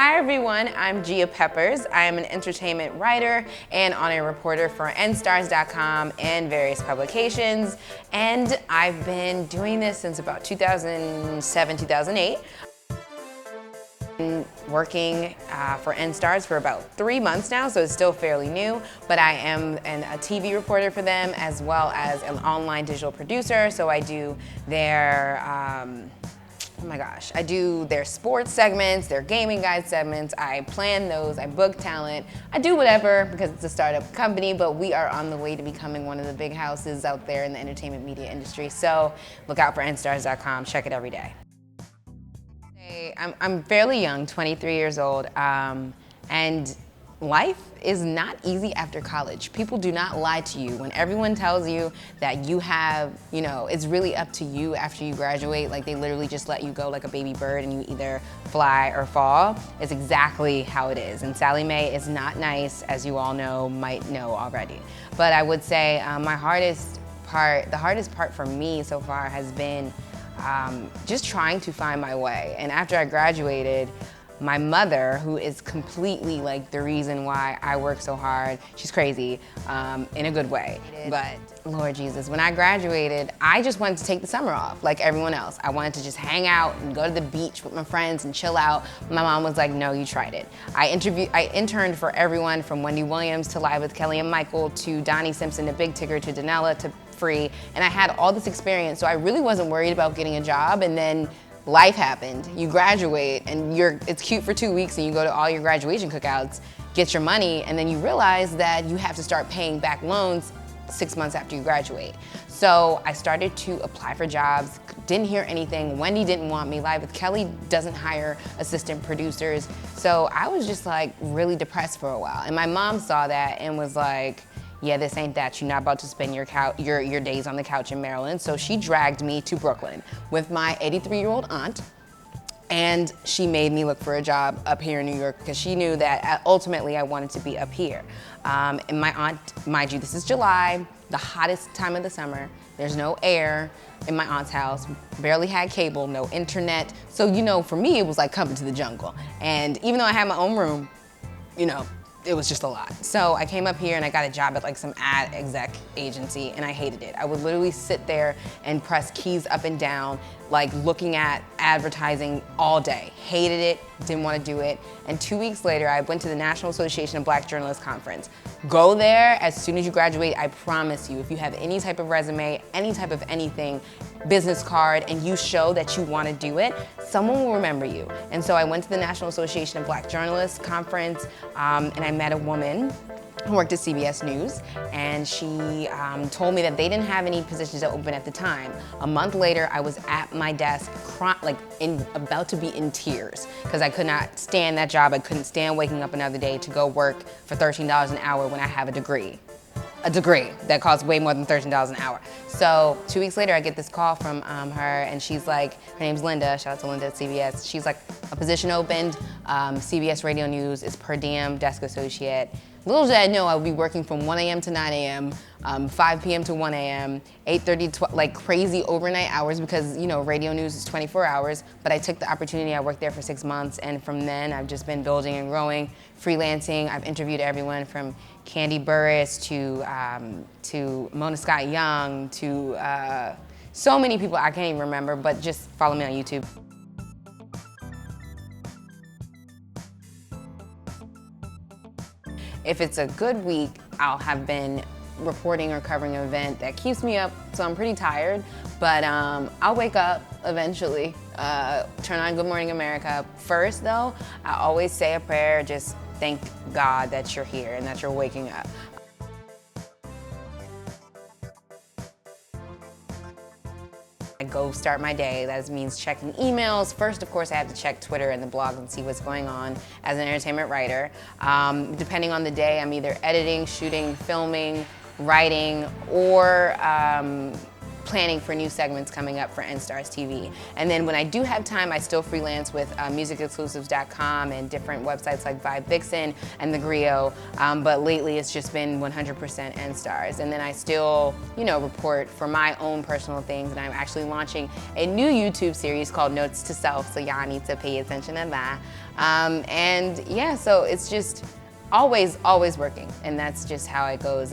Hi everyone, I'm Gia Peppers. I am an entertainment writer and on-air reporter for nstars.com and various publications. And I've been doing this since about 2007, 2008. Been working for NSTARS for about 3 months now, so it's still fairly new, but I am a TV reporter for them as well as an online digital producer, so I do their oh my gosh, I do their sports segments, their gaming guide segments, I plan those, I book talent, I do whatever because it's a startup company, but we are on the way to becoming one of the big houses out there in the entertainment media industry, so look out for nstars.com, check it every day. I'm fairly young, 23 years old, and life is not easy after college. People do not lie to you. When everyone tells you that you have, it's really up to you after you graduate, like they literally just let you go like a baby bird and you either fly or fall, it's exactly how it is. And Sallie Mae is not nice, as you all might know already. But I would say the hardest part for me so far has been just trying to find my way. And after I graduated, my mother, who is completely like the reason why I work so hard, she's crazy in a good way. But Lord Jesus, when I graduated, I just wanted to take the summer off like everyone else. I wanted to just hang out and go to the beach with my friends and chill out. My mom was like, no, you tried it. I interned for everyone from Wendy Williams to Live with Kelly and Michael to Donnie Simpson to Big Tigger to Danella to Free, and I had all this experience, so I really wasn't worried about getting a job. And then life happened. You graduate and it's cute for 2 weeks and you go to all your graduation cookouts, get your money, and then you realize that you have to start paying back loans 6 months after you graduate. So I started to apply for jobs, didn't hear anything. Wendy didn't want me. Live with Kelly doesn't hire assistant producers. So I was just like really depressed for a while. And my mom saw that and was like, yeah, this ain't that. You're not about to spend your days on the couch in Maryland. So she dragged me to Brooklyn with my 83-year-old aunt, and she made me look for a job up here in New York because she knew that ultimately I wanted to be up here. And my aunt, mind you, this is July, the hottest time of the summer. There's no air in my aunt's house, barely had cable, no internet. So, for me, it was like coming to the jungle. And even though I had my own room, it was just a lot. So I came up here and I got a job at like some ad exec agency and I hated it. I would literally sit there and press keys up and down, like looking at advertising all day. Hated it, didn't want to do it. And 2 weeks later, I went to the National Association of Black Journalists Conference. Go there as soon as you graduate, I promise you, if you have any type of resume, any type of anything, business card, and you show that you want to do it, someone will remember you. And so I went to the National Association of Black Journalists Conference, and I met a woman who worked at CBS News, and she told me that they didn't have any positions open at the time. A month later, I was at my desk, about to be in tears, because I could not stand that job. I couldn't stand waking up another day to go work for $13 an hour when I have a degree that costs way more than $13 an hour. So 2 weeks later, I get this call from her, and she's like, her name's Linda, shout out to Linda at CBS. She's like, a position opened, CBS Radio News is per diem, desk associate. Little did I know I would be working from 1 a.m. to 9 a.m., 5 p.m. to 1 a.m., 8:30 to like crazy overnight hours because, radio news is 24 hours, but I took the opportunity. I worked there for 6 months, and from then I've just been building and growing, freelancing. I've interviewed everyone from Candy Burris to Mona Scott Young to so many people I can't even remember, but just follow me on YouTube. If it's a good week, I'll have been reporting or covering an event that keeps me up, so I'm pretty tired, but I'll wake up eventually, turn on Good Morning America. First though, I always say a prayer, just thank God that you're here and that you're waking up. I go start my day. That means checking emails. First, of course, I have to check Twitter and the blog and see what's going on as an entertainment writer. Depending on the day, I'm either editing, shooting, filming, writing, or planning for new segments coming up for NSTARS TV. And then when I do have time, I still freelance with musicexclusives.com and different websites like Vibe Vixen and The Griot. But lately it's just been 100% NSTARS. And then I still, you know, report for my own personal things. And I'm actually launching a new YouTube series called Notes to Self, so y'all need to pay attention to that. And yeah, so it's just always working. And that's just how it goes.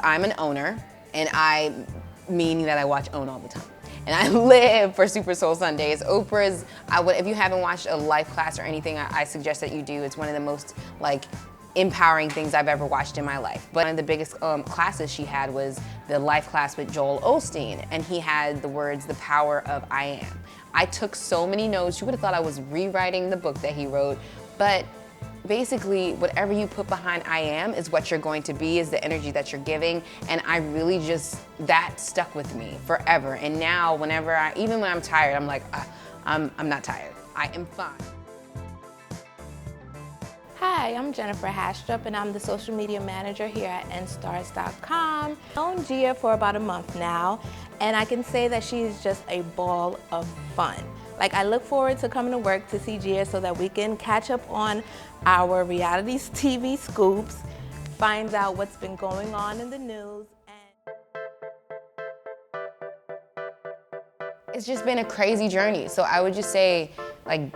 I'm an owner, and I mean that I watch OWN all the time. And I live for Super Soul Sundays. Oprah's, if you haven't watched a life class or anything, I suggest that you do. It's one of the most empowering things I've ever watched in my life. But one of the biggest classes she had was the life class with Joel Osteen, and he had the words, "The power of I am." I took so many notes. You would have thought I was rewriting the book that he wrote, but basically, whatever you put behind I am is what you're going to be, is the energy that you're giving. And I really that stuck with me forever. And now, even when I'm tired, I'm like, I'm not tired. I am fine. Hi, I'm Jennifer Hastrup, and I'm the social media manager here at nstars.com. I've known Gia for about a month now, and I can say that she is just a ball of fun. I look forward to coming to work to see Gia so that we can catch up on our reality TV scoops, find out what's been going on in the news. It's just been a crazy journey. So I would just say,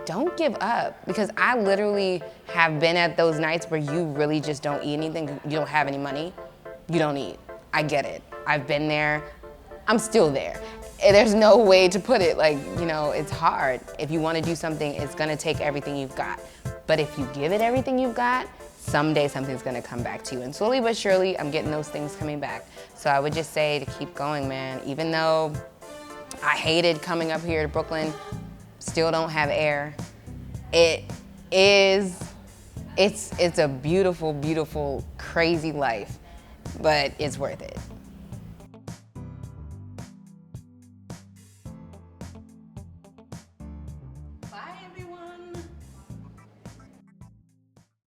don't give up, because I literally have been at those nights where you really just don't eat anything. You don't have any money, you don't eat. I get it. I've been there. I'm still there. There's no way to put it. It's hard. If you want to do something, it's gonna take everything you've got. But if you give it everything you've got, someday something's gonna come back to you. And slowly but surely, I'm getting those things coming back. So I would just say to keep going, man. Even though I hated coming up here to Brooklyn, still don't have air. It's a beautiful, beautiful, crazy life, but it's worth it.